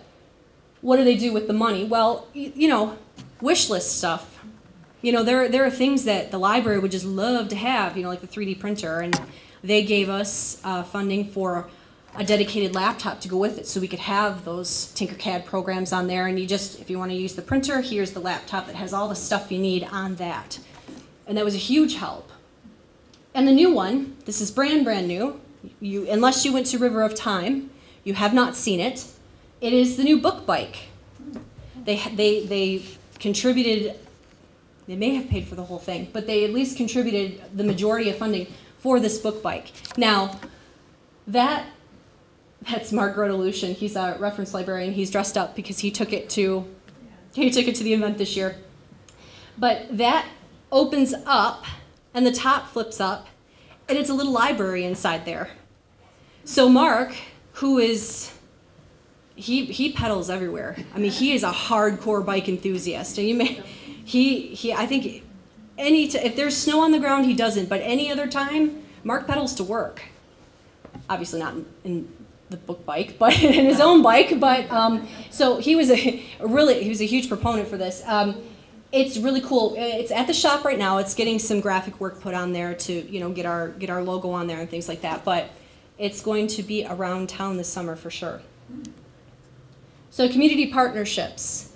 what do they do with the money? Well, you know, wish list stuff. You know, there are things that the library would just love to have, you know, like the 3D printer, and they gave us funding for a dedicated laptop to go with it so we could have those Tinkercad programs on there, and you just, if you want to use the printer, here's the laptop that has all the stuff you need on that. And that was a huge help. And the new one, this is brand new, unless you went to River of Time, you have not seen it. It is the new book bike. They contributed, they may have paid for the whole thing, but they at least contributed the majority of funding for this book bike. Now, that's Mark Grodelution. He's a reference librarian. He's dressed up because he took it to the event this year. But that opens up, and the top flips up, and it's a little library inside there. So Mark, who is, he pedals everywhere. I mean, he is a hardcore bike enthusiast, and you may, I think, if there's snow on the ground, he doesn't. But any other time, Mark pedals to work. Obviously not in the book bike, but in his own bike. But so he was a huge proponent for this. It's really cool. It's at the shop right now. It's getting some graphic work put on there to, you know, get our logo on there and things like that. But it's going to be around town this summer for sure. So community partnerships.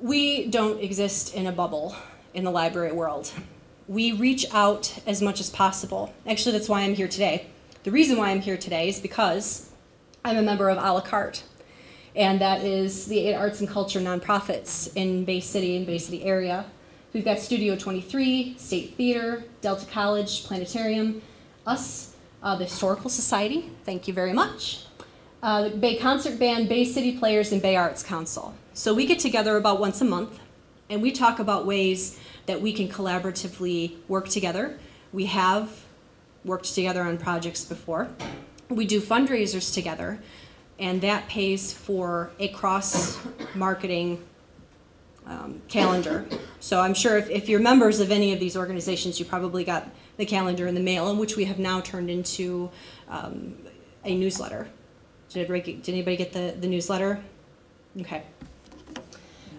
We don't exist in a bubble in the library world. We reach out as much as possible. Actually, that's why I'm here today. The reason why I'm here today is because I'm a member of A La Carte, and that is the 8 arts and culture nonprofits in Bay City and Bay City area. We've got Studio 23, State Theater, Delta College, Planetarium, us, the Historical Society, thank you very much, the Bay Concert Band, Bay City Players, and Bay Arts Council. So we get together about once a month, and we talk about ways that we can collaboratively work together. We have worked together on projects before. We do fundraisers together, and that pays for a cross-marketing calendar. So I'm sure if you're members of any of these organizations, you probably got the calendar in the mail, in which we have now turned into a newsletter. Did anybody get the newsletter? Okay.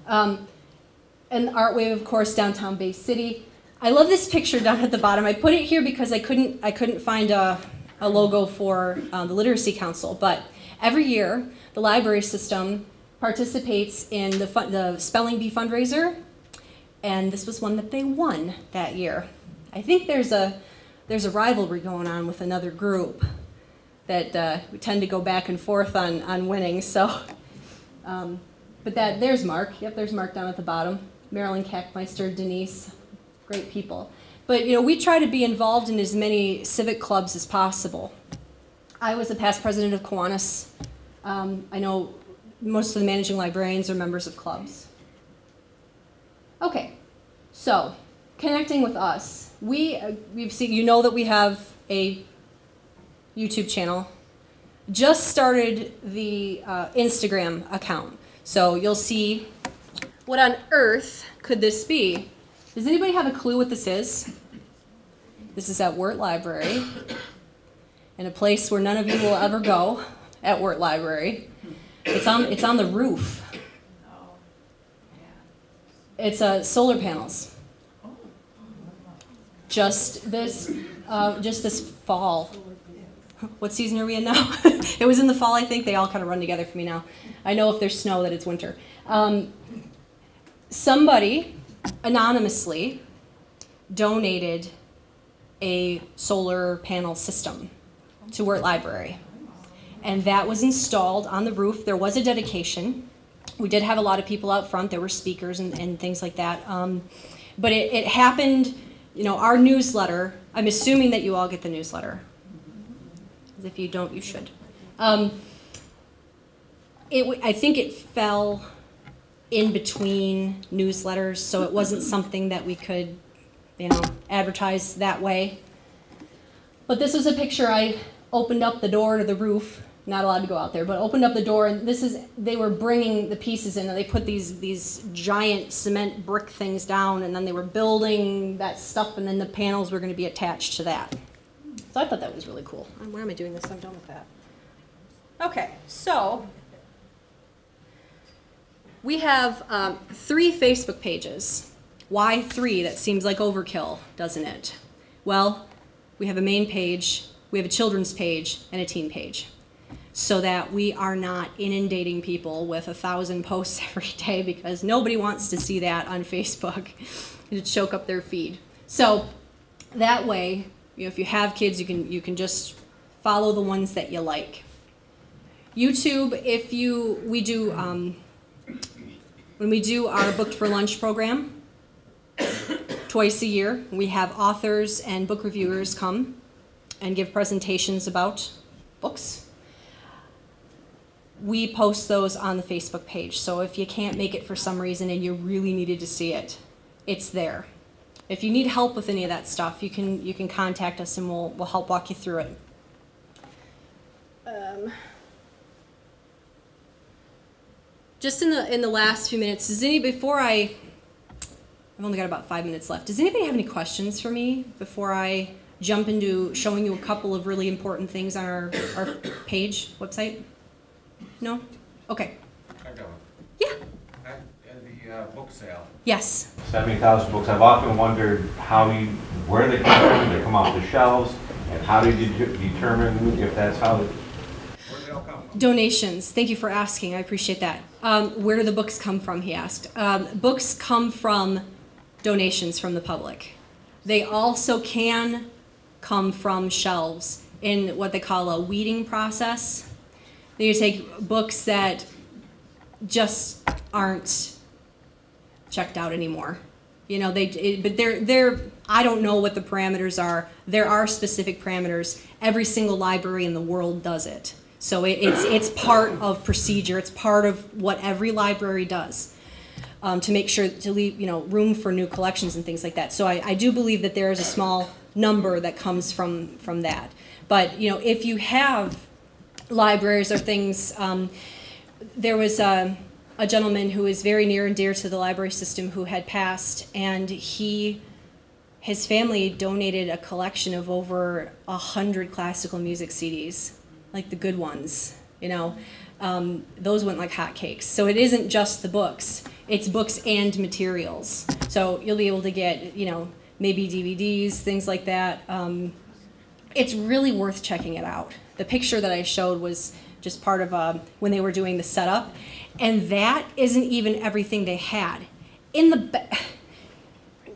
And Art Wave, of course, downtown Bay City. I love this picture down at the bottom. I put it here because I couldn't find a logo for the Literacy Council, but every year the library system participates in the Spelling Bee fundraiser, and this was one that they won that year. I think there's a rivalry going on with another group that we tend to go back and forth on winning. So, but there's Mark. Yep, there's Mark down at the bottom. Marilyn Kackmeister, Denise, great people. But you know, we try to be involved in as many civic clubs as possible. I was a past president of Kiwanis. I know most of the managing librarians are members of clubs. Okay, so connecting with us. We've seen, you know that we have a YouTube channel. Just started the Instagram account. So you'll see, what on earth could this be? Does anybody have a clue what this is? This is at Wirt Library, in a place where none of you will ever go, at Wirt Library. It's on the roof. It's solar panels. Just this fall. What season are we in now? It was in the fall, I think. They all kind of run together for me now. I know if there's snow that it's winter. Somebody anonymously donated a solar panel system to Wirt Library. And that was installed on the roof. There was a dedication. We did have a lot of people out front. There were speakers and things like that. But it happened, you know, our newsletter, I'm assuming that you all get the newsletter. If you don't, you should. I think it fell in between newsletters, so it wasn't something that we could, you know, advertise that way. But this was a picture. I opened up the door to the roof not allowed to go out there, but opened up the door, and they were bringing the pieces in, and they put these giant cement brick things down, and then they were building that stuff, and then the panels were going to be attached to that. So I thought that was really cool. Why am I doing this? I'm done with that. Okay, so we have 3 Facebook pages. Why 3? That seems like overkill, doesn't it? Well, we have a main page, we have a children's page, and a teen page, so that we are not inundating people with 1,000 posts every day, because nobody wants to see that on Facebook to choke up their feed. So that way, if you have kids, you can just follow the ones that you like. YouTube, when we do our Booked for Lunch program, twice a year, we have authors and book reviewers come and give presentations about books. We post those on the Facebook page, so if you can't make it for some reason and you really needed to see it, it's there. If you need help with any of that stuff, you can contact us and we'll help walk you through it. Just in the last few minutes, I've only got about 5 minutes left. Does anybody have any questions for me before I jump into showing you a couple of really important things on our page, website? No? Okay. I got one. Yeah. At the book sale, Yes. 70,000 books. I've often wondered where they come from. They come off the shelves, and how do you determine if that's how? where do they all come from? Donations. Thank you for asking. I appreciate that. Where do the books come from, he asked. Books come from donations from the public. They also can come from shelves in what they call a weeding process. They take books that just aren't checked out anymore. But they're I don't know what the parameters are. There are specific parameters. Every single library in the world does it. So it's part of procedure. It's part of what every library does to make sure to leave room for new collections and things like that. So I do believe that there is a small number that comes from that. But if you have libraries or things, there was a gentleman who is very near and dear to the library system who had passed, and his family donated a collection of over 100 classical music CDs, like the good ones. Those went like hotcakes. So it isn't just the books; it's books and materials. So you'll be able to get maybe DVDs, things like that. It's really worth checking it out. The picture that I showed was just part of when they were doing the setup, and that isn't even everything they had. In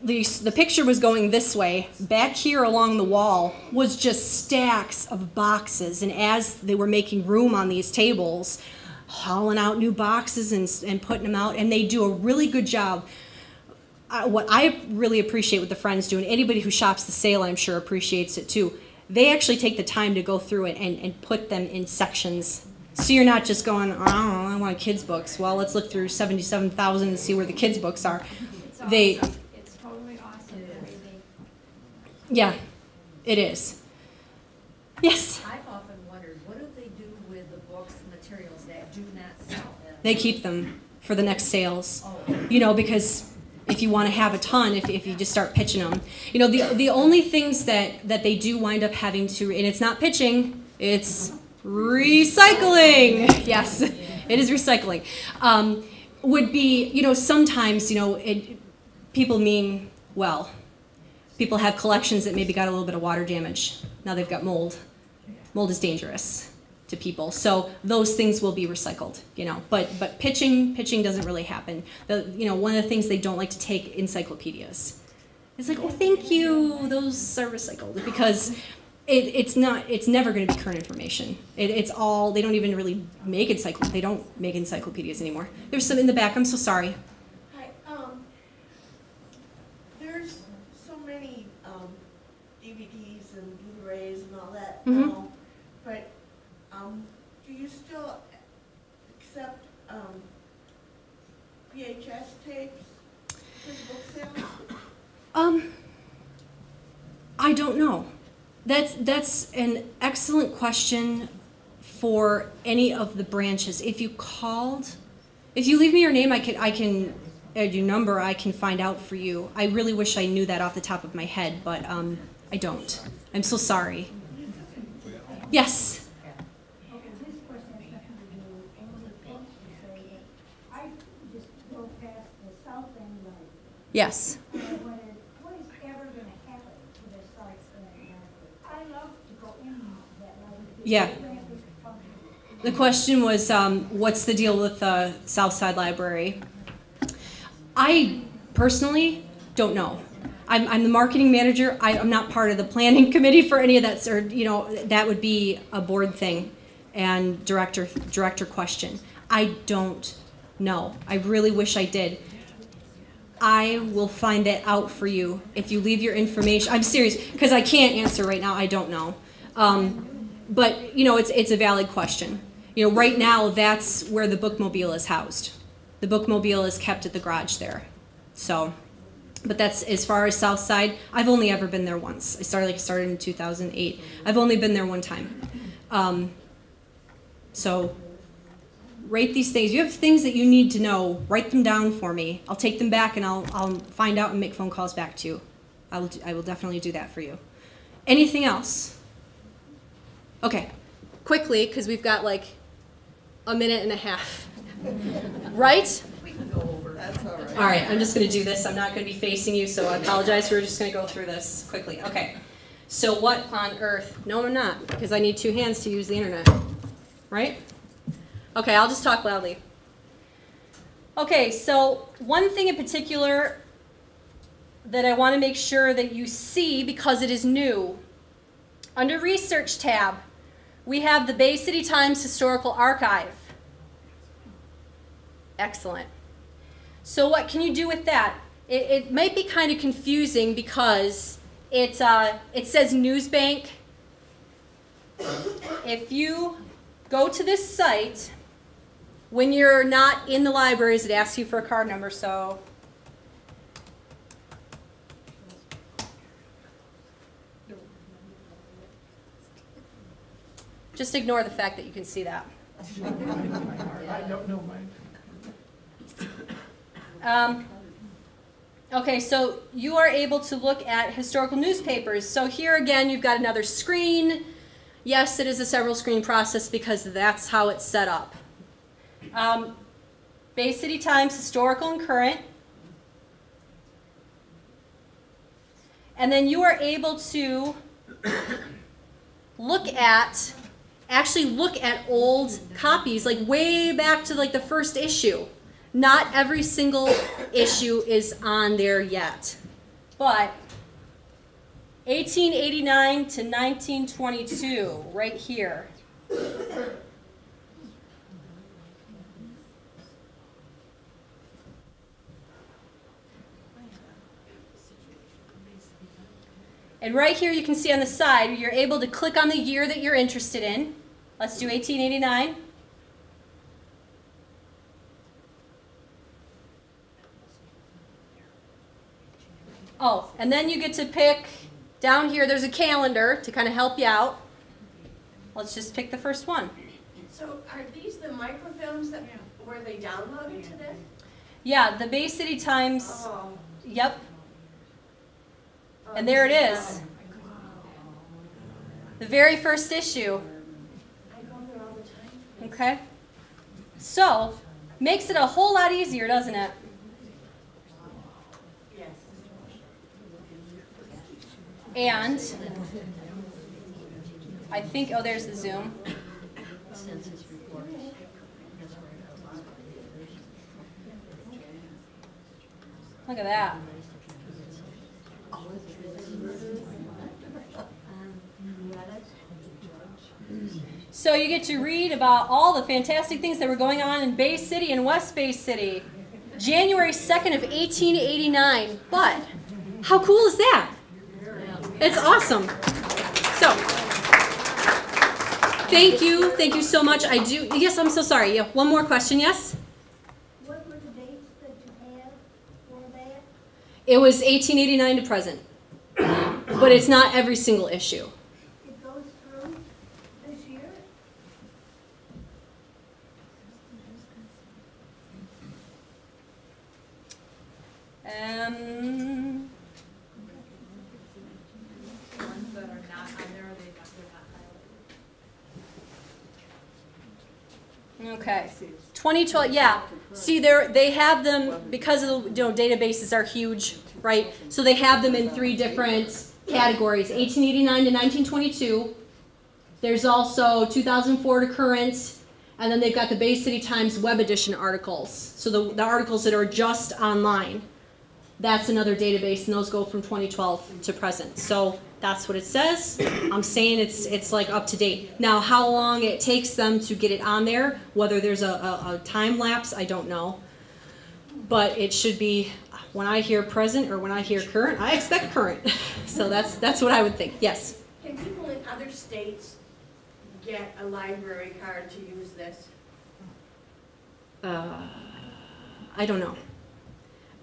the picture was going this way. Back here along the wall was just stacks of boxes, and as they were making room on these tables, hauling out new boxes and putting them out, and they do a really good job. What I really appreciate what the Friends do, and anybody who shops the sale I'm sure appreciates it too, they actually take the time to go through it and put them in sections. So you're not just going, oh, I want kids' books. Well, let's look through 77,000 and see where the kids' books are. It's awesome. It's totally awesome the way they. Yeah, it is. Yes? I've often wondered, what do they do with the books and materials that do not sell? They keep them for the next sales. Oh. Because if you want to have a ton, if you just start pitching them. The only things that they do wind up having to, and it's not pitching, it's recycling. Yes, it is recycling. Would be, sometimes, people mean well. People have collections that maybe got a little bit of water damage. Now they've got mold. Mold is dangerous to people, so those things will be recycled. But pitching doesn't really happen. One of the things they don't like to take encyclopedias. It's like, oh, thank you, those are recycled, because it's never going to be current information. It's all, they don't even really make they don't make encyclopedias anymore. There's some in the back. I'm so sorry. Hi, there's so many DVDs and Blu-rays and all that now, but do you still accept VHS tapes for book sales? I don't know. That's an excellent question for any of the branches. If you called, if you leave me your name, I can add your number. I can find out for you. I really wish I knew that off the top of my head, but I don't. I'm so sorry. Yes. Yes. What is ever going to happen to this site? I love to go in that library. Yeah. The question was, what's the deal with the Southside Library? I personally don't know. I'm the marketing manager. I'm not part of the planning committee for any of that. Or that would be a board thing, and director question. I don't know. I really wish I did. I will find that out for you if you leave your information. I'm serious, because I can't answer right now. I don't know. But it's a valid question. Right now that's where the bookmobile is housed. The bookmobile is kept at the garage there. So, but that's as far as South Side. I've only ever been there once. I started in 2008. I've only been there one time. So. Rate these things. You have things that you need to know. Write them down for me. I'll take them back and I'll find out and make phone calls back to you. I will definitely do that for you. Anything else? Okay, quickly, because we've got like a minute and a half. Right? We can go over. That's all right. All right, I'm just going to do this. I'm not going to be facing you, so I apologize. We're just going to go through this quickly. Okay, so what on earth? No, I'm not, because I need 2 hands to use the internet. Right? Okay, I'll just talk loudly. Okay, so one thing in particular that I want to make sure that you see because it is new. Under Research tab, we have the Bay City Times Historical Archive. Excellent. So what can you do with that? It might be kind of confusing because it says Newsbank. If you go to this site, when you're not in the libraries, it asks you for a card number, so. Just ignore the fact that you can see that. I don't know mine. Okay, so you are able to look at historical newspapers. So here again, you've got another screen. Yes, it is a several screen process because that's how it's set up. Bay City Times, historical and current. And then you are able to actually look at old copies, like way back to like the first issue. Not every single issue is on there yet, but 1889 to 1922, right here. And right here you can see on the side, you're able to click on the year that you're interested in. Let's do 1889. Oh, and then you get to pick, down here there's a calendar to kind of help you out. Let's just pick the first one. So are these the microfilms that were they downloaded to this? Yeah, the Bay City Times, Oh. yep. And there it is. The very first issue. I go there all the time. Okay. So, makes it a whole lot easier, doesn't it? Yes. And I think, oh, there's the zoom. Census report. Look at that. So you get to read about all the fantastic things that were going on in Bay City and West Bay City. January 2nd of 1889. But how cool is that? It's awesome. So, thank you so much. Yes, I'm so sorry. Yeah, one more question, yes? What were the dates that you had for that? It was 1889 to present. But it's not every single issue. It goes through this year? Okay. 2012, yeah. See, they have them, because of the, databases are huge, right? So they have them in 3 different categories, 1889 to 1922. There's also 2004 to current, and then they've got the Bay City Times web edition articles. So the articles that are just online. That's another database, and those go from 2012 to present. So that's what it says. I'm saying it's like up to date. Now, how long it takes them to get it on there, whether there's a time lapse, I don't know. But it should be, when I hear present or when I hear current, I expect current. So that's what I would think. Yes? Can people in other states get a library card to use this? I don't know.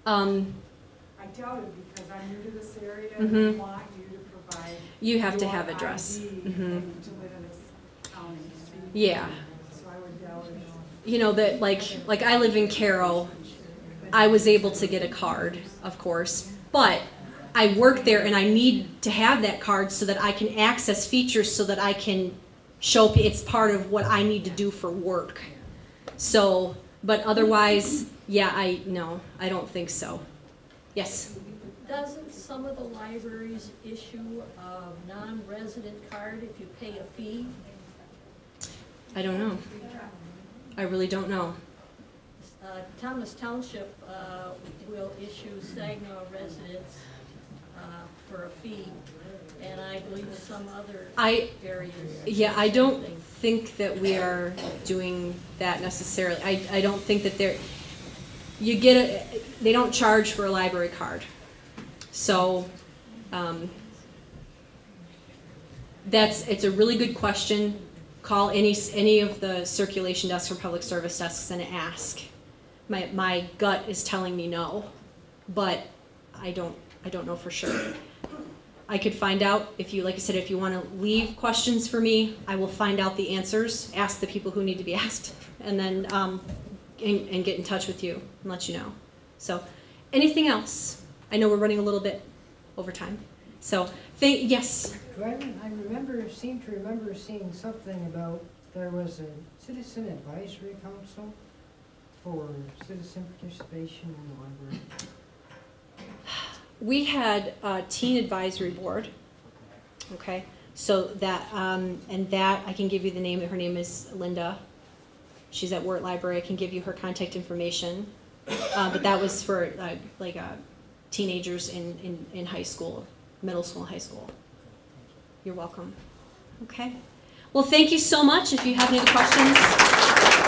I doubt it because I'm new to this area and I want you to provide. You have to your have address. ID to live in this county. Yeah. So I would doubt it. You know that like I live in Caro. I was able to get a card, of course, but I work there and I need to have that card so that I can access features so that I can show it's part of what I need to do for work. So, but otherwise, yeah, I don't think so. Yes? Doesn't some of the libraries issue a non-resident card if you pay a fee? I don't know. I really don't know. Thomas Township will issue Saginaw residents for a fee, and I believe some other areas. Yeah, I don't think that we are doing that necessarily. I don't think that they don't charge for a library card. So it's a really good question. Call any of the circulation desks or public service desks and ask. My gut is telling me no, but I don't know for sure. I could find out if you, like I said, if you want to leave questions for me, I will find out the answers, ask the people who need to be asked, and then and get in touch with you and let you know. So, anything else? I know we're running a little bit over time. So, yes. Glenn, I seem to remember seeing something about there was a citizen advisory council for citizen participation in the library. We had a teen advisory board. Okay, so that and that I can give you the name. Her name is Linda. She's at Wirt Library. I can give you her contact information. But that was for teenagers in high school, middle school, and high school. You're welcome. Okay. Well, thank you so much. If you have any questions,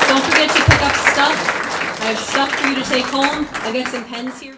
don't forget to pick up stuff. I have stuff for you to take home. I'll get some pens here.